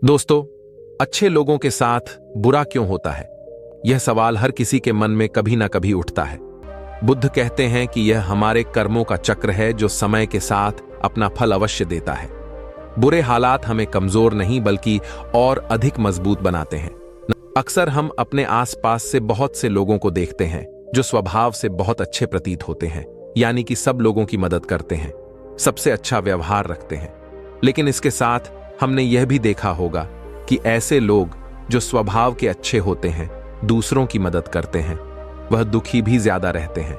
दोस्तों, अच्छे लोगों के साथ बुरा क्यों होता है? यह सवाल हर किसी के मन में कभी ना कभी उठता है। बुद्ध कहते हैं कि यह हमारे कर्मों का चक्र है जो समय के साथ अपना फल अवश्य देता है। बुरे हालात हमें कमजोर नहीं बल्कि और अधिक मजबूत बनाते हैं। अक्सर हम अपने आसपास से बहुत से लोगों को देखते हैं जो स्वभाव से बहुत अच्छे प्रतीत होते हैं, यानी कि सब लोगों की मदद करते हैं, सबसे अच्छा व्यवहार रखते हैं। लेकिन इसके साथ हमने यह भी देखा होगा कि ऐसे लोग जो स्वभाव के अच्छे होते हैं, दूसरों की मदद करते हैं, वह दुखी भी ज्यादा रहते हैं,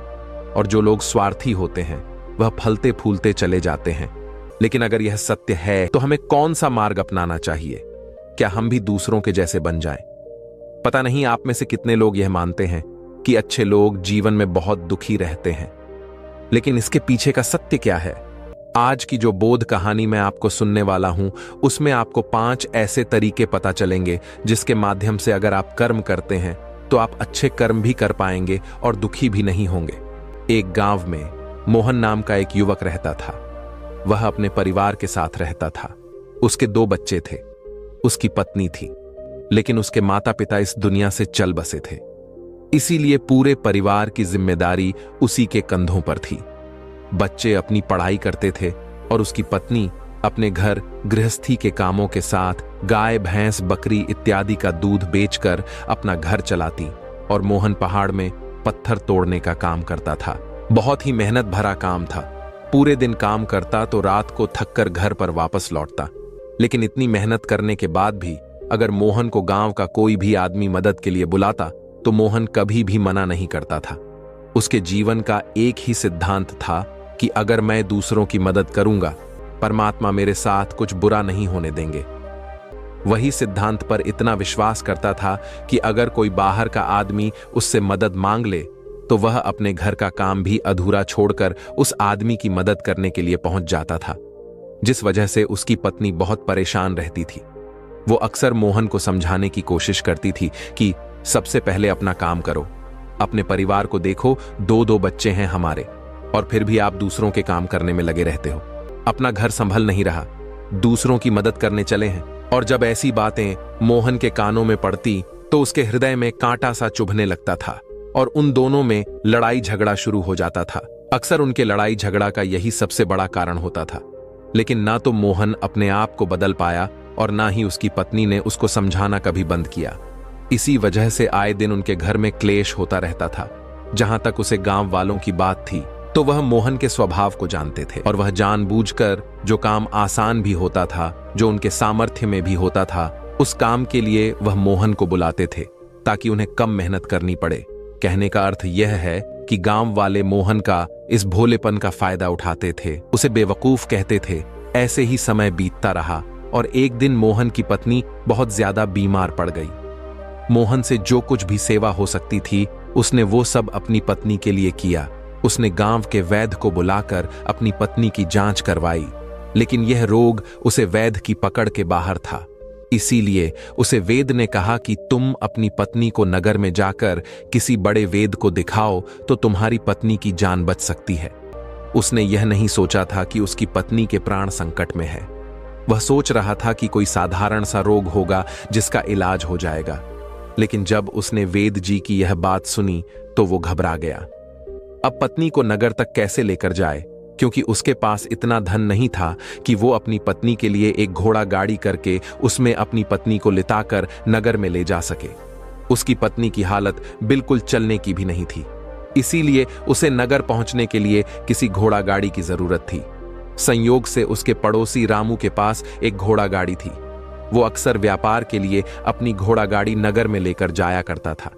और जो लोग स्वार्थी होते हैं वह फलते फूलते चले जाते हैं। लेकिन अगर यह सत्य है तो हमें कौन सा मार्ग अपनाना चाहिए? क्या हम भी दूसरों के जैसे बन जाएं? पता नहीं आप में से कितने लोग यह मानते हैं कि अच्छे लोग जीवन में बहुत दुखी रहते हैं, लेकिन इसके पीछे का सत्य क्या है? आज की जो बोध कहानी मैं आपको सुनने वाला हूं, उसमें आपको 5 ऐसे तरीके पता चलेंगे जिसके माध्यम से अगर आप कर्म करते हैं तो आप अच्छे कर्म भी कर पाएंगे और दुखी भी नहीं होंगे। एक गांव में मोहन नाम का एक युवक रहता था। वह अपने परिवार के साथ रहता था। उसके 2 बच्चे थे, उसकी पत्नी थी, लेकिन उसके माता पिता इस दुनिया से चल बसे थे। इसीलिए पूरे परिवार की जिम्मेदारी उसी के कंधों पर थी। बच्चे अपनी पढ़ाई करते थे और उसकी पत्नी अपने घर गृहस्थी के कामों के साथ गाय, भैंस, बकरी इत्यादि का दूध बेचकर अपना घर चलाती, और मोहन पहाड़ में पत्थर तोड़ने का काम करता था। बहुत ही मेहनत भरा काम था। पूरे दिन काम करता तो रात को थककर घर पर वापस लौटता। लेकिन इतनी मेहनत करने के बाद भी अगर मोहन को गांव का कोई भी आदमी मदद के लिए बुलाता तो मोहन कभी भी मना नहीं करता था। उसके जीवन का एक ही सिद्धांत था कि अगर मैं दूसरों की मदद करूंगा, परमात्मा मेरे साथ कुछ बुरा नहीं होने देंगे। वही सिद्धांत पर इतना विश्वास करता था कि अगर कोई बाहर का आदमी उससे मदद मांग ले तो वह अपने घर का काम भी अधूरा छोड़कर उस आदमी की मदद करने के लिए पहुंच जाता था, जिस वजह से उसकी पत्नी बहुत परेशान रहती थी। वो अक्सर मोहन को समझाने की कोशिश करती थी कि सबसे पहले अपना काम करो, अपने परिवार को देखो, 2 बच्चे हैं हमारे, और फिर भी आप दूसरों के काम करने में लगे रहते हो। अपना घर संभल नहीं रहा, दूसरों की मदद करने चले हैं। और जब ऐसी बातें मोहन के कानों में पड़ती तो उसके हृदय में कांटा सा चुभने लगता था और उन दोनों में लड़ाई झगड़ा शुरू हो जाता था। अक्सर उनके लड़ाई झगड़ा का यही सबसे बड़ा कारण होता था। लेकिन ना तो मोहन अपने आप को बदल पाया और ना ही उसकी पत्नी ने उसको समझाना कभी बंद किया। इसी वजह से आए दिन उनके घर में क्लेश होता रहता था। जहां तक उसे गांव वालों की बात थी तो वह मोहन के स्वभाव को जानते थे, और वह जानबूझकर जो काम आसान भी होता था, जो उनके सामर्थ्य में भी होता था, उस काम के लिए वह मोहन को बुलाते थे ताकि उन्हें कम मेहनत करनी पड़े। कहने का अर्थ यह है कि गांव वाले मोहन का इस भोलेपन का फायदा उठाते थे, उसे बेवकूफ कहते थे। ऐसे ही समय बीतता रहा और एक दिन मोहन की पत्नी बहुत ज्यादा बीमार पड़ गई। मोहन से जो कुछ भी सेवा हो सकती थी उसने वो सब अपनी पत्नी के लिए किया। उसने गांव के वैद्य को बुलाकर अपनी पत्नी की जांच करवाई, लेकिन यह रोग उसे वैद्य की पकड़ के बाहर था। इसीलिए उसे वेद ने कहा कि तुम अपनी पत्नी को नगर में जाकर किसी बड़े वेद को दिखाओ तो तुम्हारी पत्नी की जान बच सकती है। उसने यह नहीं सोचा था कि उसकी पत्नी के प्राण संकट में है। वह सोच रहा था कि कोई साधारण सा रोग होगा जिसका इलाज हो जाएगा। लेकिन जब उसने वेद जी की यह बात सुनी तो वो घबरा गया। अब पत्नी को नगर तक कैसे लेकर जाए, क्योंकि उसके पास इतना धन नहीं था कि वो अपनी पत्नी के लिए एक घोड़ा गाड़ी करके उसमें अपनी पत्नी को लिटाकर नगर में ले जा सके। उसकी पत्नी की हालत बिल्कुल चलने की भी नहीं थी, इसीलिए उसे नगर पहुंचने के लिए किसी घोड़ा गाड़ी की जरूरत थी। संयोग से उसके पड़ोसी रामू के पास एक घोड़ा गाड़ी थी। वो अक्सर व्यापार के लिए अपनी घोड़ा गाड़ी नगर में लेकर जाया करता था।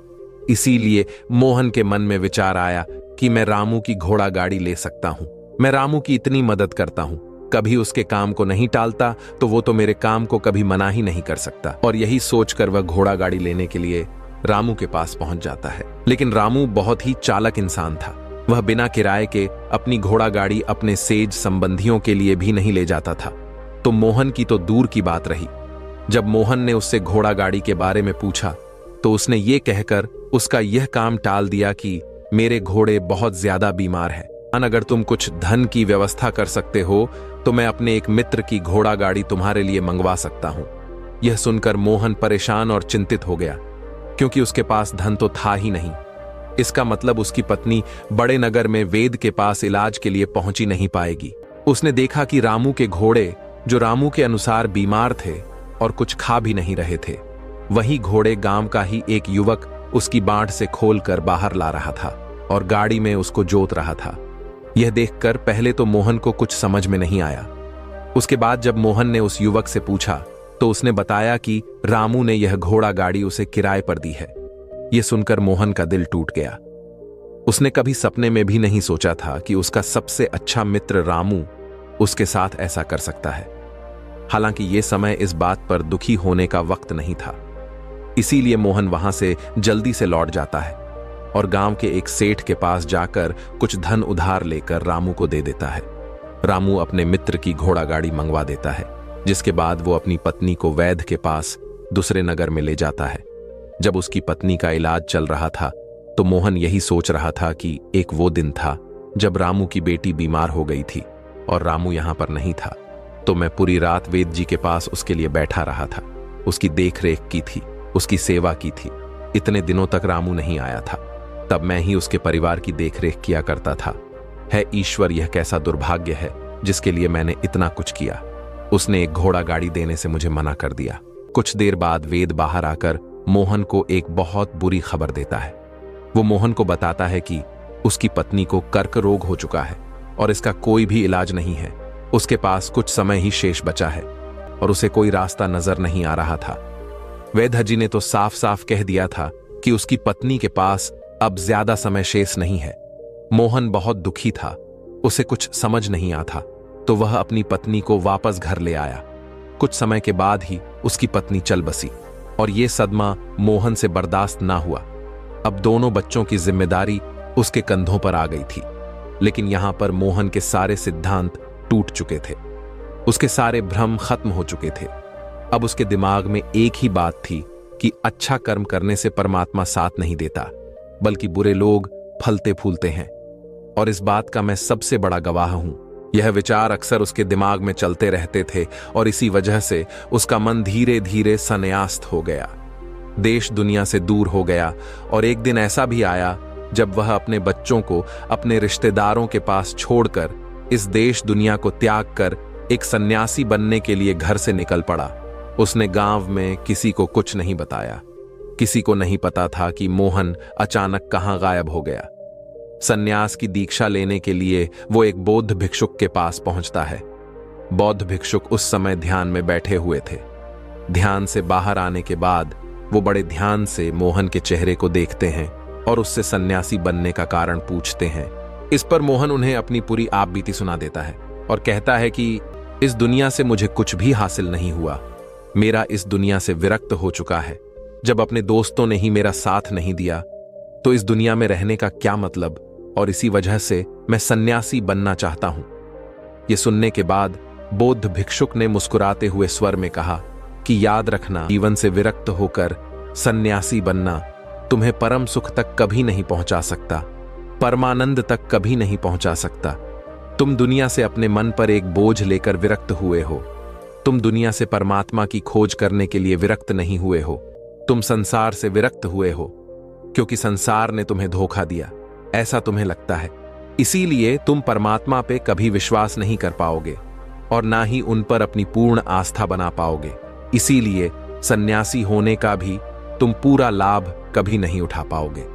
इसीलिए मोहन के मन में विचार आया कि मैं रामू की घोड़ा गाड़ी ले सकता हूं। मैं रामू की इतनी मदद करता हूं, कभी उसके काम को नहीं टालता, तो वो तो मेरे काम को कभी मना ही नहीं कर सकता। और यही सोचकर वह घोड़ा गाड़ी लेने के लिए रामू के पास पहुंच जाता है। लेकिन रामू बहुत ही चालाक इंसान था। वह बिना किराए के अपनी घोड़ा गाड़ी अपने सेज संबंधियों के लिए भी नहीं ले जाता था, तो मोहन की तो दूर की बात रही। जब मोहन ने उससे घोड़ा गाड़ी के बारे में पूछा तो उसने ये कहकर उसका यह काम टाल दिया कि मेरे घोड़े बहुत ज्यादा बीमार है, अगर तुम कुछ धन की व्यवस्था कर सकते हो तो मैं अपने एक मित्र की घोड़ा गाड़ी तुम्हारे लिए मंगवा सकता हूं। यह सुनकर मोहन परेशान और चिंतित हो गया, क्योंकि उसके पास धन तो था ही नहीं। इसका मतलब उसकी पत्नी बड़े नगर में वेद के पास इलाज के लिए पहुंची नहीं पाएगी। उसने देखा कि रामू के घोड़े, जो रामू के अनुसार बीमार थे और कुछ खा भी नहीं रहे थे, वही घोड़े गांव का ही एक युवक उसकी बाढ़ से खोलकर बाहर ला रहा था और गाड़ी में उसको जोत रहा था। यह देखकर पहले तो मोहन को कुछ समझ में नहीं आया। उसके बाद जब मोहन ने उस युवक से पूछा तो उसने बताया कि रामू ने यह घोड़ा गाड़ी उसे किराए पर दी है। यह सुनकर मोहन का दिल टूट गया। उसने कभी सपने में भी नहीं सोचा था कि उसका सबसे अच्छा मित्र रामू उसके साथ ऐसा कर सकता है। हालांकि यह समय इस बात पर दुखी होने का वक्त नहीं था। इसीलिए मोहन वहां से जल्दी से लौट जाता है और गांव के एक सेठ के पास जाकर कुछ धन उधार लेकर रामू को दे देता है। रामू अपने मित्र की घोड़ा गाड़ी मंगवा देता है, जिसके बाद वो अपनी पत्नी को वैद्य के पास दूसरे नगर में ले जाता है। जब उसकी पत्नी का इलाज चल रहा था तो मोहन यही सोच रहा था कि एक वो दिन था जब रामू की बेटी बीमार हो गई थी और रामू यहां पर नहीं था, तो मैं पूरी रात वेद जी के पास उसके लिए बैठा रहा था, उसकी देखरेख की थी, उसकी सेवा की थी। इतने दिनों तक रामू नहीं आया था, तब मैं ही उसके परिवार की देखरेख किया करता था। है ईश्वर, यह कैसा दुर्भाग्य है जिसके लिए मैंने इतना कुछ किया। उसने एक घोड़ा गाड़ी देने से मुझे मना कर दिया। कुछ देर बाद वेद बाहर आकर मोहन को एक बहुत बुरी खबर देता है। वो मोहन को बताता है कि उसकी पत्नी को कर्क रोग हो चुका है और इसका कोई भी इलाज नहीं है। उसके पास कुछ समय ही शेष बचा है और उसे कोई रास्ता नजर नहीं आ रहा था। वैद्य जी ने तो साफ साफ कह दिया था कि उसकी पत्नी के पास अब ज्यादा समय शेष नहीं है। मोहन बहुत दुखी था, उसे कुछ समझ नहीं आता, तो वह अपनी पत्नी को वापस घर ले आया। कुछ समय के बाद ही उसकी पत्नी चल बसी और यह सदमा मोहन से बर्दाश्त ना हुआ। अब दोनों बच्चों की जिम्मेदारी उसके कंधों पर आ गई थी। लेकिन यहां पर मोहन के सारे सिद्धांत टूट चुके थे, उसके सारे भ्रम खत्म हो चुके थे। अब उसके दिमाग में एक ही बात थी कि अच्छा कर्म करने से परमात्मा साथ नहीं देता, बल्कि बुरे लोग फलते फूलते हैं। और इस बात का मैं सबसे बड़ा गवाह हूं। यह विचार अक्सर उसके दिमाग में चलते रहते थे और इसी वजह से उसका मन धीरे धीरे संन्यास्त हो गया, देश दुनिया से दूर हो गया। और एक दिन ऐसा भी आया जब वह अपने बच्चों को अपने रिश्तेदारों के पास छोड़कर इस देश दुनिया को त्याग कर एक सन्यासी बनने के लिए घर से निकल पड़ा। उसने गांव में किसी को कुछ नहीं बताया। किसी को नहीं पता था कि मोहन अचानक कहां गायब हो गया। सन्यास की दीक्षा लेने के लिए वो एक बौद्ध भिक्षुक के पास पहुंचता है। बौद्ध भिक्षुक उस समय ध्यान में बैठे हुए थे। ध्यान से बाहर आने के बाद वो बड़े ध्यान से मोहन के चेहरे को देखते हैं और उससे सन्यासी बनने का कारण पूछते हैं। इस पर मोहन उन्हें अपनी पूरी आप बीती सुना देता है और कहता है कि इस दुनिया से मुझे कुछ भी हासिल नहीं हुआ, मेरा इस दुनिया से विरक्त हो चुका है। जब अपने दोस्तों ने ही मेरा साथ नहीं दिया तो इस दुनिया में रहने का क्या मतलब, और इसी वजह से मैं सन्यासी बनना चाहता हूं। यह सुनने के बाद बौद्ध भिक्षुक ने मुस्कुराते हुए स्वर में कहा कि याद रखना, जीवन से विरक्त होकर सन्यासी बनना तुम्हें परम सुख तक कभी नहीं पहुंचा सकता, परमानंद तक कभी नहीं पहुंचा सकता। तुम दुनिया से अपने मन पर एक बोझ लेकर विरक्त हुए हो। तुम दुनिया से परमात्मा की खोज करने के लिए विरक्त नहीं हुए हो। तुम संसार से विरक्त हुए हो क्योंकि संसार ने तुम्हें धोखा दिया, ऐसा तुम्हें लगता है। इसीलिए तुम परमात्मा पे कभी विश्वास नहीं कर पाओगे और ना ही उन पर अपनी पूर्ण आस्था बना पाओगे। इसीलिए सन्यासी होने का भी तुम पूरा लाभ कभी नहीं उठा पाओगे।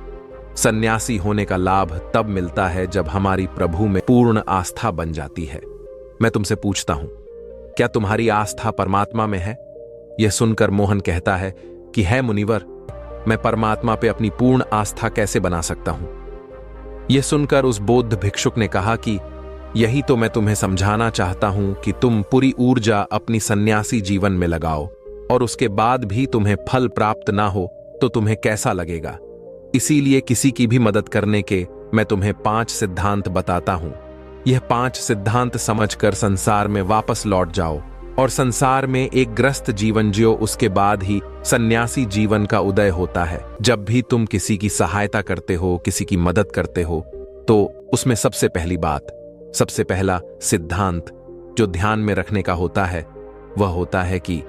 सन्यासी होने का लाभ तब मिलता है जब हमारी प्रभु में पूर्ण आस्था बन जाती है। मैं तुमसे पूछता हूं, क्या तुम्हारी आस्था परमात्मा में है? यह सुनकर मोहन कहता है कि है मुनिवर, मैं परमात्मा पे अपनी पूर्ण आस्था कैसे बना सकता हूं? यह सुनकर उस बौद्ध भिक्षुक ने कहा कि यही तो मैं तुम्हें समझाना चाहता हूं कि तुम पूरी ऊर्जा अपनी सन्यासी जीवन में लगाओ और उसके बाद भी तुम्हें फल प्राप्त ना हो तो तुम्हें कैसा लगेगा। इसीलिए किसी की भी मदद करने के मैं तुम्हें 5 सिद्धांत बताता हूं। यह 5 सिद्धांत समझकर संसार में वापस लौट जाओ और संसार में एक ग्रस्त जीवन जियो। उसके बाद ही सन्यासी जीवन का उदय होता है। जब भी तुम किसी की सहायता करते हो, किसी की मदद करते हो, तो उसमें सबसे पहली बात, सबसे पहला सिद्धांत जो ध्यान में रखने का होता है वह होता है कि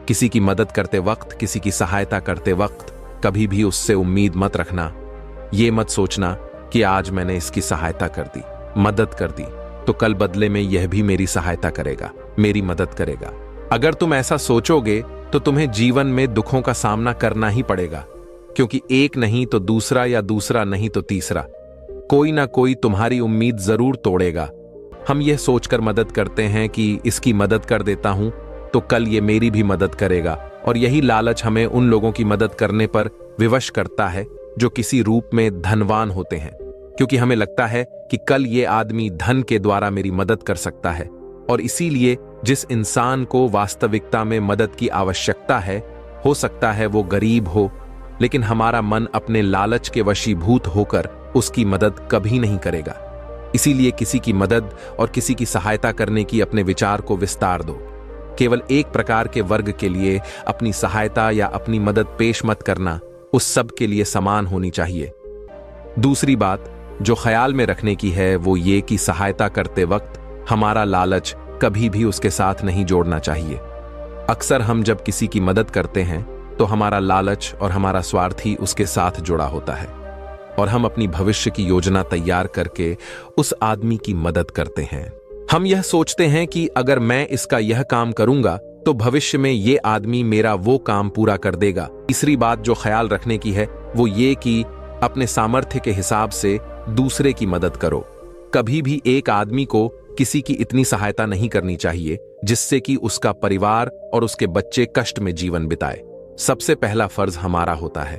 किसी की मदद करते वक्त, किसी की सहायता करते वक्त कभी भी उससे उम्मीद मत रखना। ये मत सोचना कि आज मैंने इसकी सहायता कर दी, मदद कर दी, तो कल बदले में यह भी मेरी सहायता करेगा, मेरी मदद करेगा। अगर तुम ऐसा सोचोगे तो तुम्हें जीवन में दुखों का सामना करना ही पड़ेगा, क्योंकि एक नहीं तो दूसरा, या दूसरा नहीं तो तीसरा, कोई ना कोई तुम्हारी उम्मीद जरूर तोड़ेगा। हम यह सोचकर मदद करते हैं कि इसकी मदद कर देता हूं तो कल ये मेरी भी मदद करेगा, और यही लालच हमें उन लोगों की मदद करने पर विवश करता है जो किसी रूप में धनवान होते हैं, क्योंकि हमें लगता है कि कल ये आदमी धन के द्वारा मेरी मदद कर सकता है। और इसीलिए जिस इंसान को वास्तविकता में मदद की आवश्यकता है, हो सकता है वो गरीब हो, लेकिन हमारा मन अपने लालच के वशीभूत होकर उसकी मदद कभी नहीं करेगा। इसीलिए किसी की मदद और किसी की सहायता करने की अपने विचार को विस्तार दो। केवल एक प्रकार के वर्ग के लिए अपनी सहायता या अपनी मदद पेश मत करना, उस सब के लिए समान होनी चाहिए। दूसरी बात जो ख्याल में रखने की है वो ये कि सहायता करते वक्त हमारा लालच कभी भी उसके साथ नहीं जोड़ना चाहिए। अक्सर हम जब किसी की मदद करते हैं तो हमारा लालच और हमारा स्वार्थ ही उसके साथ जुड़ा होता है, और हम अपनी भविष्य की योजना तैयार करके उस आदमी की मदद करते हैं। हम यह सोचते हैं कि अगर मैं इसका यह काम करूंगा तो भविष्य में ये आदमी मेरा वो काम पूरा कर देगा। तीसरी बात जो ख्याल रखने की है वो ये कि अपने सामर्थ्य के हिसाब से दूसरे की मदद करो। कभी भी एक आदमी को किसी की इतनी सहायता नहीं करनी चाहिए जिससे कि उसका परिवार और उसके बच्चे कष्ट में जीवन बिताए। सबसे पहला फर्ज हमारा होता है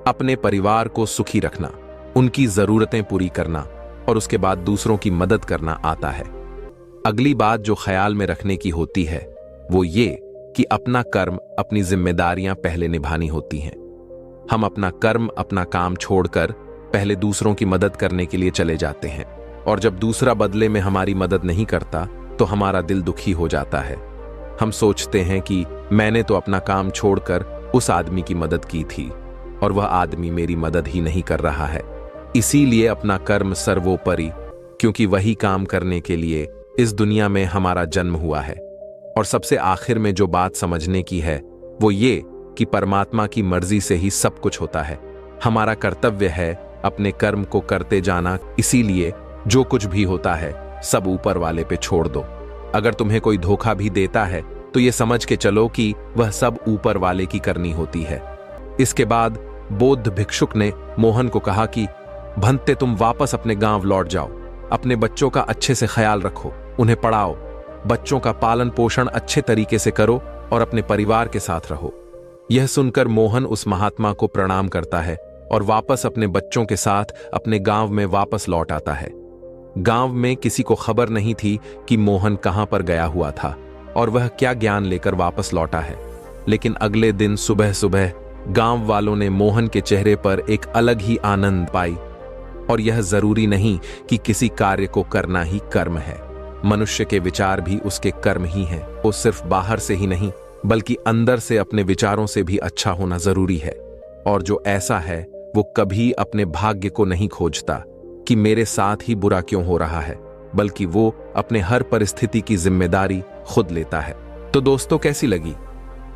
अपने परिवार को सुखी रखना, उनकी जरूरतें पूरी करना, और उसके बाद दूसरों की मदद करना आता है। अगली बात जो ख्याल में रखने की होती है वो ये कि अपना कर्म, अपनी जिम्मेदारियां पहले निभानी होती हैं। हम अपना कर्म, अपना काम छोड़कर पहले दूसरों की मदद करने के लिए चले जाते हैं, और जब दूसरा बदले में हमारी मदद नहीं करता तो हमारा दिल दुखी हो जाता है। हम सोचते हैं कि मैंने तो अपना काम छोड़कर उस आदमी की मदद की थी और वह आदमी मेरी मदद ही नहीं कर रहा है। इसीलिए अपना कर्म सर्वोपरि, क्योंकि वही काम करने के लिए इस दुनिया में हमारा जन्म हुआ है। और सबसे आखिर में जो बात समझने की है वो ये कि परमात्मा की मर्जी से ही सब कुछ होता है। हमारा कर्तव्य है अपने कर्म को करते जाना। इसीलिए जो कुछ भी होता है सब ऊपर वाले पे छोड़ दो। अगर तुम्हें कोई धोखा भी देता है तो ये समझ के चलो कि वह सब ऊपर वाले की करनी होती है। इसके बाद बौद्ध भिक्षुक ने मोहन को कहा कि भंते, तुम वापस अपने गांव लौट जाओ, अपने बच्चों का अच्छे से ख्याल रखो, उन्हें पढ़ाओ, बच्चों का पालन पोषण अच्छे तरीके से करो और अपने परिवार के साथ रहो। यह सुनकर मोहन उस महात्मा को प्रणाम करता है और वापस अपने बच्चों के साथ अपने गांव में वापस लौट आता है। गांव में किसी को खबर नहीं थी कि मोहन कहां पर गया हुआ था और वह क्या ज्ञान लेकर वापस लौटा है। लेकिन अगले दिन सुबह सुबह गांव वालों ने मोहन के चेहरे पर एक अलग ही आनंद पाई। और यह जरूरी नहीं कि किसी कार्य को करना ही कर्म है। मनुष्य के विचार भी उसके कर्म ही हैं। वो सिर्फ बाहर से ही नहीं बल्कि अंदर से अपने विचारों से भी अच्छा होना जरूरी है। और जो ऐसा है वो कभी अपने भाग्य को नहीं खोजता कि मेरे साथ ही बुरा क्यों हो रहा है, बल्कि वो अपने हर परिस्थिति की जिम्मेदारी खुद लेता है। तो दोस्तों, कैसी लगी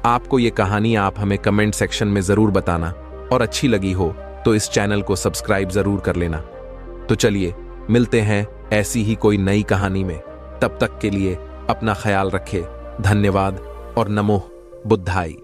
आपको ये कहानी? आप हमें कमेंट सेक्शन में जरूर बताना, और अच्छी लगी हो तो इस चैनल को सब्सक्राइब जरूर कर लेना। तो चलिए मिलते हैं ऐसी ही कोई नई कहानी में। तब तक के लिए अपना ख्याल रखें। धन्यवाद और नमो बुद्धाय।